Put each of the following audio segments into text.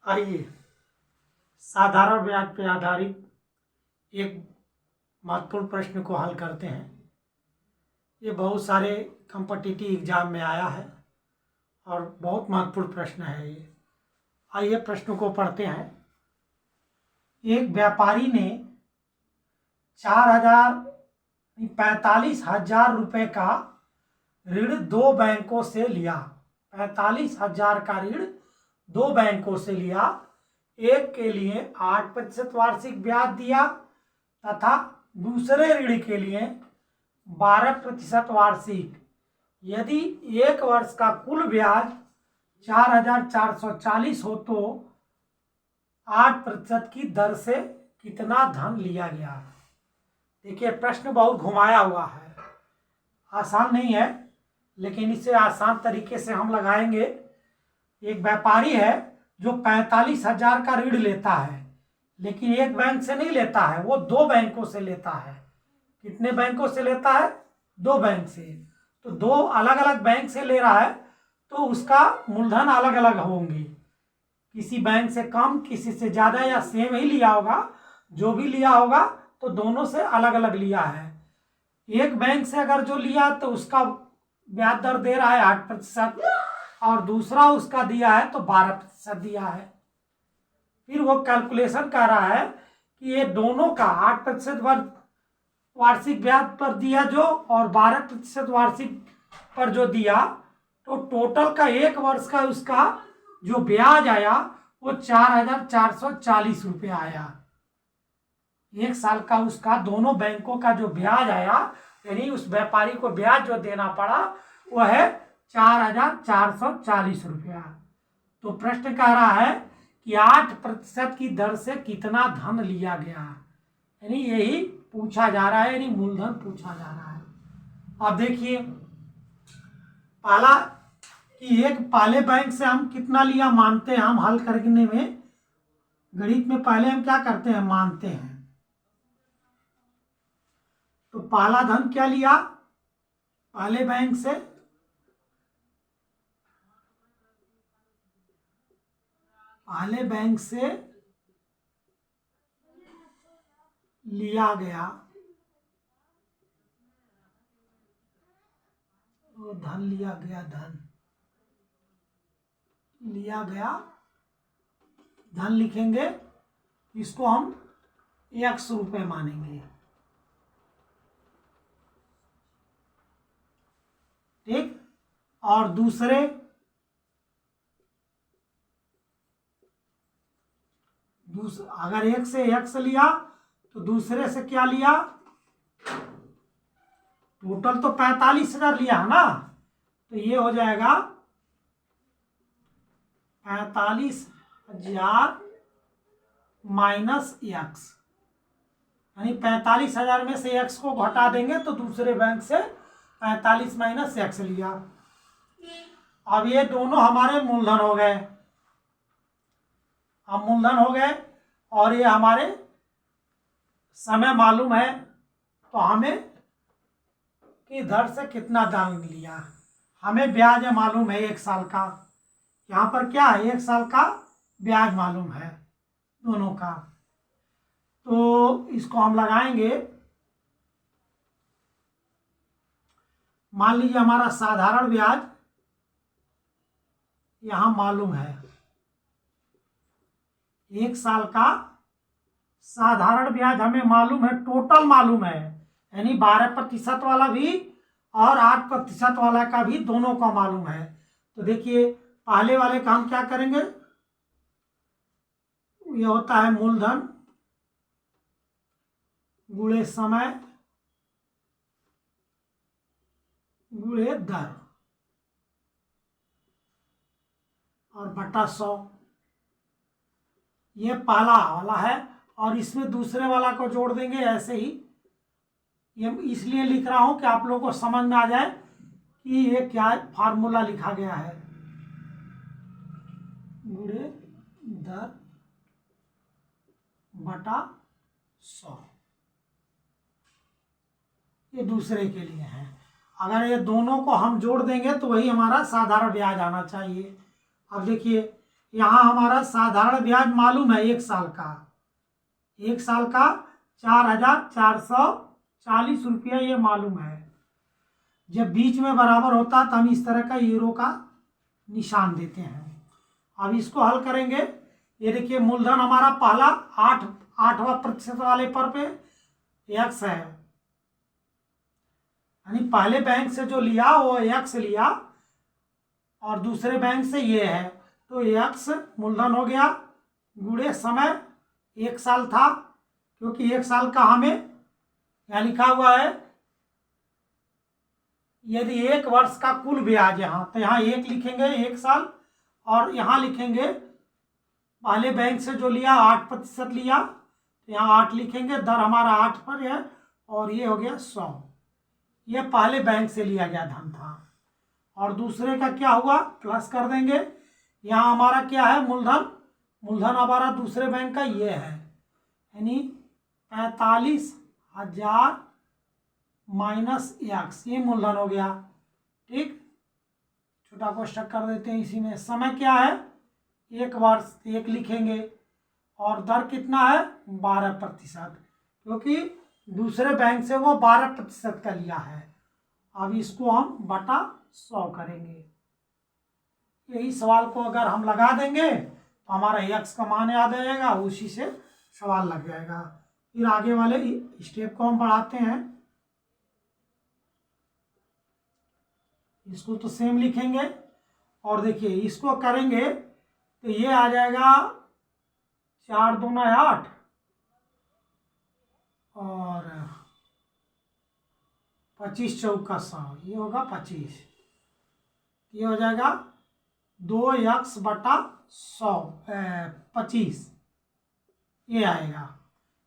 आइए साधारण ब्याज पर आधारित एक महत्वपूर्ण प्रश्न को हल करते हैं। ये बहुत सारे कॉम्पिटिटिव एग्जाम में आया है और बहुत महत्वपूर्ण प्रश्न है ये। आइए प्रश्न को पढ़ते हैं। एक व्यापारी ने 45,000 रुपये का ऋण दो बैंकों से लिया। 45,000 का ऋण दो बैंकों से लिया। एक के लिए 8% वार्षिक ब्याज दिया तथा दूसरे ऋण के लिए 12% वार्षिक। यदि एक वर्ष का कुल ब्याज 4,440 हो तो 8% की दर से कितना धन लिया गया। देखिए प्रश्न बहुत घुमाया हुआ है, आसान नहीं है, लेकिन इसे आसान तरीके से हम लगाएंगे। एक व्यापारी है जो 45,000 का ऋण लेता है, लेकिन एक बैंक से नहीं लेता है, वो दो बैंकों से लेता है। कितने बैंकों से लेता है? दो बैंक से। तो दो अलग अलग बैंक से ले रहा है तो उसका मूलधन अलग अलग होंगे। किसी बैंक से कम, किसी से ज़्यादा या सेम ही लिया होगा। जो भी लिया होगा तो दोनों से अलग अलग लिया है। एक बैंक से अगर जो लिया तो उसका ब्याज दर दे रहा है 8% और दूसरा उसका दिया है तो 12% दिया है। फिर वो कैलकुलेशन कर रहा है कि ये दोनों का 8% वार्षिक ब्याज पर दिया जो और 12% वार्षिक पर जो दिया, तो टोटल का एक वर्ष का उसका जो ब्याज आया वो 4,440 रुपये आया। एक साल का उसका दोनों बैंकों का जो ब्याज आया, यानी उस व्यापारी को ब्याज जो देना पड़ा वो है 4,440 रुपया। तो प्रश्न कह रहा है कि 8% की दर से कितना धन लिया गया, यानी यही पूछा जा रहा है, यानी मूलधन पूछा जा रहा है। अब देखिए पहला कि एक पहले बैंक से हम कितना लिया मानते हैं। हम हल करने में गणित में पहले हम क्या करते हैं, मानते हैं। तो पहला धन क्या लिया पहले बैंक से, पहले बैंक से लिया गया तो धन लिया गया, धन लिया गया, धन लिखेंगे, इसको हम x रुपये मानेंगे। ठीक। और दूसरे अगर एक से x लिया तो दूसरे से क्या लिया, टोटल तो 45,000 लिया है ना, तो ये हो जाएगा 45,000 माइनस x, यानी 45,000 में से x को घटा देंगे तो दूसरे बैंक से 45 माइनस x लिया। अब ये दोनों हमारे मूलधन हो गए। अब मूलधन हो गए और ये हमारे समय मालूम है, तो हमें कि दर से कितना दाम लिया। हमें ब्याज मालूम है एक साल का, यहाँ पर क्या है, एक साल का ब्याज मालूम है दोनों का। तो इसको हम लगाएंगे। मान लीजिए हमारा साधारण ब्याज यहाँ मालूम है, एक साल का साधारण ब्याज हमें मालूम है, टोटल मालूम है, यानी 12% वाला भी और 8% वाला का भी, दोनों का मालूम है। तो देखिए पहले वाले का हम क्या करेंगे, ये होता है मूलधन गुणे समय गुणे दर और बटा 100। ये पहला वाला है और इसमें दूसरे वाला को जोड़ देंगे ऐसे ही। ये इसलिए लिख रहा हूं कि आप लोगों को समझ में आ जाए कि ये क्या फार्मूला लिखा गया है, गुणे दर बटा 100। ये दूसरे के लिए है। अगर ये दोनों को हम जोड़ देंगे तो वही हमारा साधारण ब्याज आना चाहिए। अब देखिए यहाँ हमारा साधारण ब्याज मालूम है 1 साल का, 1 साल का 4,440 रुपया ये मालूम है। जब बीच में बराबर होता है तो हम इस तरह का यूरो का निशान देते हैं। अब इसको हल करेंगे। ये देखिए मूलधन हमारा पहला 8वां प्रतिशत वाले पर पे एक्स है, यानी पहले बैंक से जो लिया वो एक्स लिया और दूसरे बैंक से ये है, तो एक्स मूलधन हो गया गुणे समय 1 साल था, क्योंकि 1 साल का हमें यहाँ लिखा हुआ है। यदि 1 वर्ष का कुल ब्याज यहाँ, तो यहाँ 1 लिखेंगे 1 साल, और यहाँ लिखेंगे पहले बैंक से जो लिया 8% लिया, तो यहाँ 8 लिखेंगे, दर हमारा 8 पर है, और ये हो गया 100। ये पहले बैंक से लिया गया धन था। और दूसरे का क्या हुआ, प्लस कर देंगे। यहाँ हमारा क्या है, मूलधन, मूलधन हमारा दूसरे बैंक का ये है, यानी 45,000 माइनस एक्स, ये मूलधन हो गया। ठीक, छोटा कोष्ठक कर देते हैं इसी में। समय क्या है, 1 वर्ष, 1 लिखेंगे, और दर कितना है 12%, क्योंकि दूसरे बैंक से वो 12% का लिया है। अब इसको हम बटा 100 करेंगे। यही सवाल को अगर हम लगा देंगे तो हमारा एक्स का मान याद आ जाएगा, उसी से सवाल लग जाएगा। फिर आगे वाले स्टेप को हम बढ़ाते हैं। इसको तो सेम लिखेंगे, और देखिए इसको करेंगे तो ये आ जाएगा 4 दूना 8 और 25 चौका 100, ये होगा 25। ये हो जाएगा 2x बटा 100 25, ये आएगा।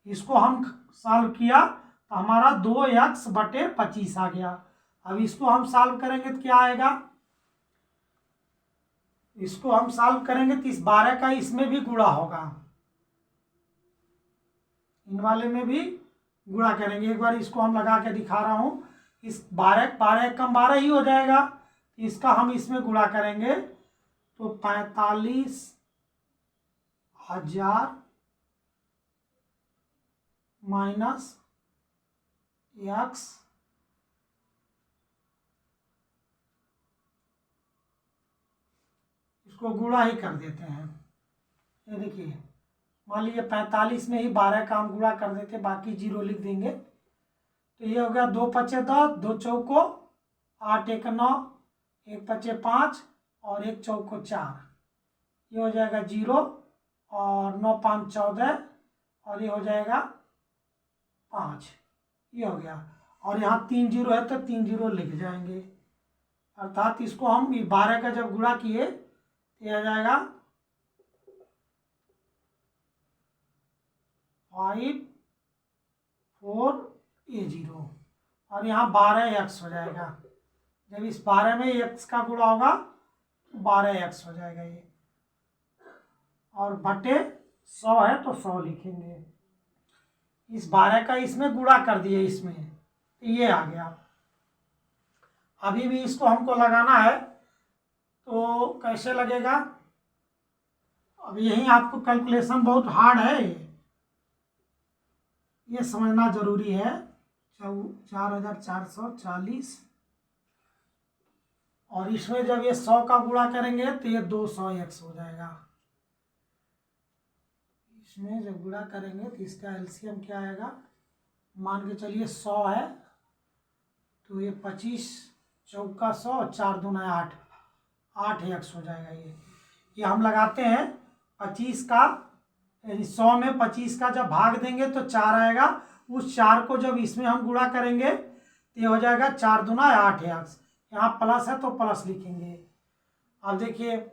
इसको हम सॉल्व किया तो हमारा 2x बटे 25 आ गया। अब इसको हम सॉल्व करेंगे तो क्या आएगा, इसको हम सॉल्व करेंगे तो इस 12 का इसमें भी गुणा होगा, इन वाले में भी गुणा करेंगे। एक बार इसको हम लगा के दिखा रहा हूं। इस 12 कम 12 ही हो जाएगा, इसका हम इसमें गुणा करेंगे तो 45,000 माइनस एक्स, इसको गुणा ही कर देते हैं। ये देखिए मान लीजिए 45 में ही 12 का हम गुणा कर देते, बाकी 0 लिख देंगे। तो ये हो गया 2 पचे 10, 2 चौको 8, 1 9, 1 पचे 5 और 1 चौको 4, ये हो जाएगा 0, और 9 5 14, और ये हो जाएगा 5, ये हो गया। और यहाँ 3 0 है तो 3 0 लिख जाएंगे, अर्थात इसको हम 12 का जब गुणा किए तो यह आ जाएगा 54A0, और यहाँ 12x हो जाएगा। जब इस 12 में x का गुणा होगा तो 12x हो जाएगा ये, और बटे 100 है तो 100 लिखेंगे। इस 12 का इसमें गुणा कर दिए, इसमें ये आ गया। अभी भी इसको हमको लगाना है, तो कैसे लगेगा, अब यही आपको कैलकुलेशन बहुत हार्ड है, ये समझना जरूरी है। 4,440, और इसमें जब ये 100 का गुणा करेंगे तो ये 200x हो जाएगा। इसमें जब गुणा करेंगे तो इसका एलसीएम क्या आएगा, मान के चलिए 100 है तो ये 25 चौका 100, 4 दूना 8, 8x हो जाएगा। ये हम लगाते हैं 25 का, यानी 100 में 25 का जब भाग देंगे तो 4 आएगा। उस 4 को जब इसमें हम गुणा करेंगे तो ये हो जाएगा 4 दूना 8x, यहाँ प्लस है तो प्लस लिखेंगे। अब देखिए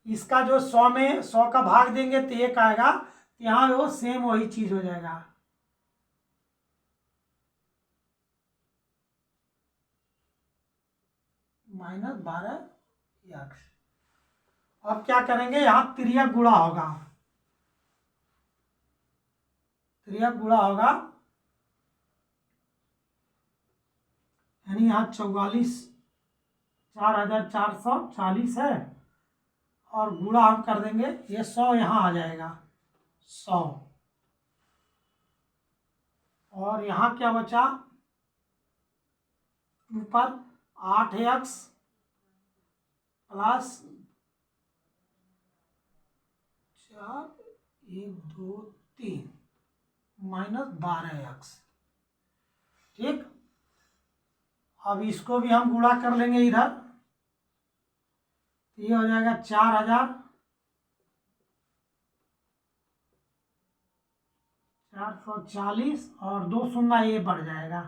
इसका जो 100 में 100 का भाग देंगे तो 1 आएगा, तो यहाँ वो सेम वही चीज हो जाएगा। -12x। अब क्या करेंगे, यहाँ तिर्यक गुणा होगा, तिर्यक गुणा होगा, यानी यहाँ 4,440 है, और गुणा हम कर देंगे, ये 100 यहाँ आ जाएगा 100, और यहाँ क्या बचा ऊपर 8x प्लस 4 1 2 3 माइनस 12x। ठीक, अब इसको भी हम गुणा कर लेंगे इधर, ये हो जाएगा 4000 440, और 2 शून्य ये बढ़ जाएगा,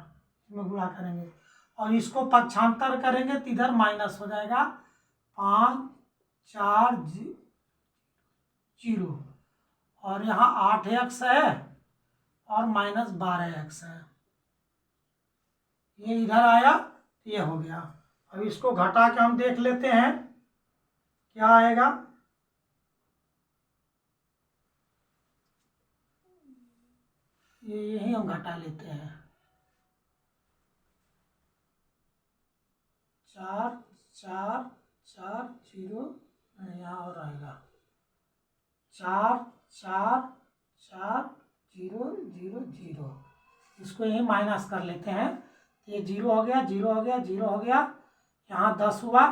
इसमें गुणा करेंगे और इसको पक्षांतर करेंगे तो इधर माइनस हो जाएगा 5 4 0, और यहाँ 8x है और माइनस 12x है, ये इधर आया, ये हो गया। अब इसको घटा के हम देख लेते हैं क्या आएगा। ये यही हम घटा लेते हैं, 4 4 4 0, यहाँ और आएगा 4 4 4 0 0 0, इसको यही माइनस कर लेते हैं, ये 0 हो गया 0 हो गया 0 हो गया, यहाँ 10 हुआ,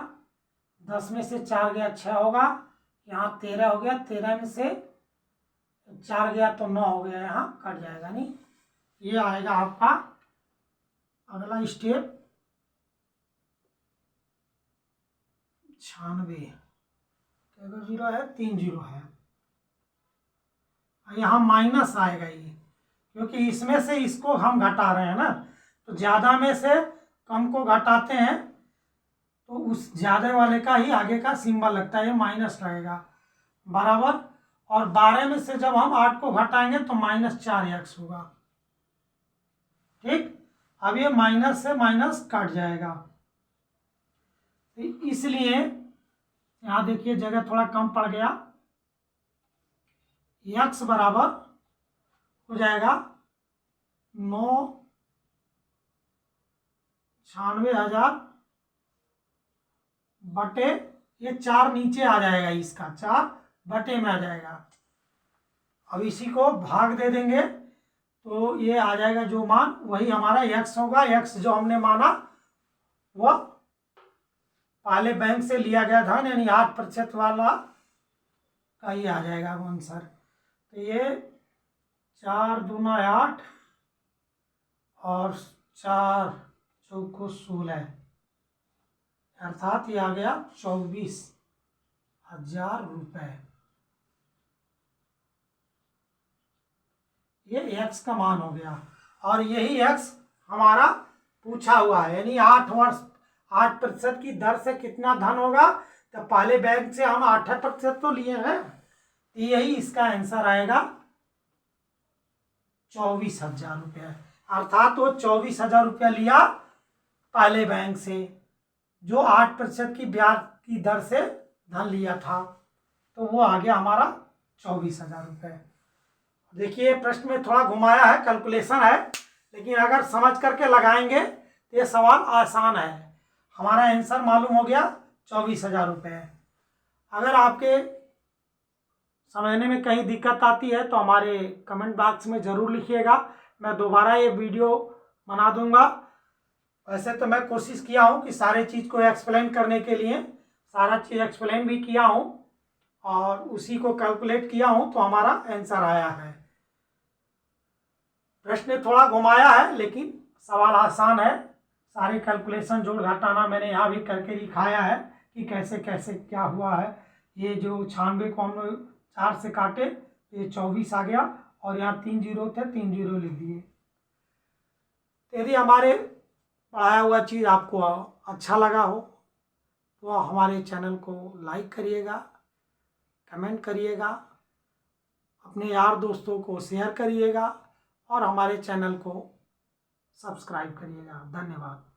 10 में से 4 गया 6 होगा, यहाँ 13 हो गया, 13 में से 4 गया तो 9 हो गया, यहाँ कट जाएगा नहीं। ये आएगा आपका अगला स्टेप 96, 0 है 3 0 है, यहाँ माइनस आएगा ये, क्योंकि इसमें से इसको हम घटा रहे हैं ना, तो ज़्यादा में से कम को घटाते हैं तो उस ज़्यादा वाले का ही आगे का सिंबल लगता है, ये माइनस लगेगा बराबर, और 12 में से जब हम 8 को घटाएंगे तो माइनस 4x होगा। ठीक, अब ये माइनस से माइनस कट जाएगा, इसलिए यहाँ देखिए जगह थोड़ा कम पड़ गया, x बराबर हो जाएगा 996,000 बटे, ये 4 नीचे आ जाएगा, इसका 4 बटे में आ जाएगा। अब इसी को भाग दे देंगे तो ये आ जाएगा जो मान, वही हमारा x होगा। x जो हमने माना वह पहले बैंक से लिया गया धन, यानी 8% वाला का ही आ जाएगा आंसर। तो ये 4 दूना 8 और 4 चौको 16, अर्थात ये आ गया 24,000 रुपये। ये x का मान हो गया, और यही x हमारा पूछा हुआ है, यानी 8% की दर से कितना धन होगा, तो पहले बैंक से हम 8% तो लिए हैं, तो यही इसका आंसर आएगा 24,000 रुपये, अर्थात वो 24,000 रुपया लिया पहले बैंक से, जो 8% की ब्याज की दर से धन लिया था, तो वो आ गया हमारा 24,000 रुपये। देखिए प्रश्न में थोड़ा घुमाया है, कैलकुलेशन है, लेकिन अगर समझ करके लगाएंगे तो ये सवाल आसान है। हमारा आंसर मालूम हो गया 24,000 रुपये। अगर आपके समझने में कहीं दिक्कत आती है तो हमारे कमेंट बॉक्स में ज़रूर लिखिएगा, मैं दोबारा ये वीडियो बना दूंगा। वैसे तो मैं कोशिश किया हूँ कि सारे चीज़ को एक्सप्लेन करने के लिए सारा चीज़ एक्सप्लेन भी किया हूँ और उसी को कैलकुलेट किया हूँ, तो हमारा आंसर आया है। प्रश्न थोड़ा घुमाया है लेकिन सवाल आसान है, सारे कैलकुलेशन जोड़ घटाना मैंने यहाँ भी करके दिखाया है कि कैसे कैसे क्या हुआ है। ये जो 96 को हमने 4 से काटे तो ये 24 आ गया, और यहाँ 3 0 थे, 3 0 लिख दिए। यदि हमारे पढ़ाया हुआ चीज़ आपको अच्छा लगा हो तो हमारे चैनल को लाइक करिएगा, कमेंट करिएगा, अपने यार दोस्तों को शेयर करिएगा और हमारे चैनल को सब्सक्राइब करिएगा। धन्यवाद।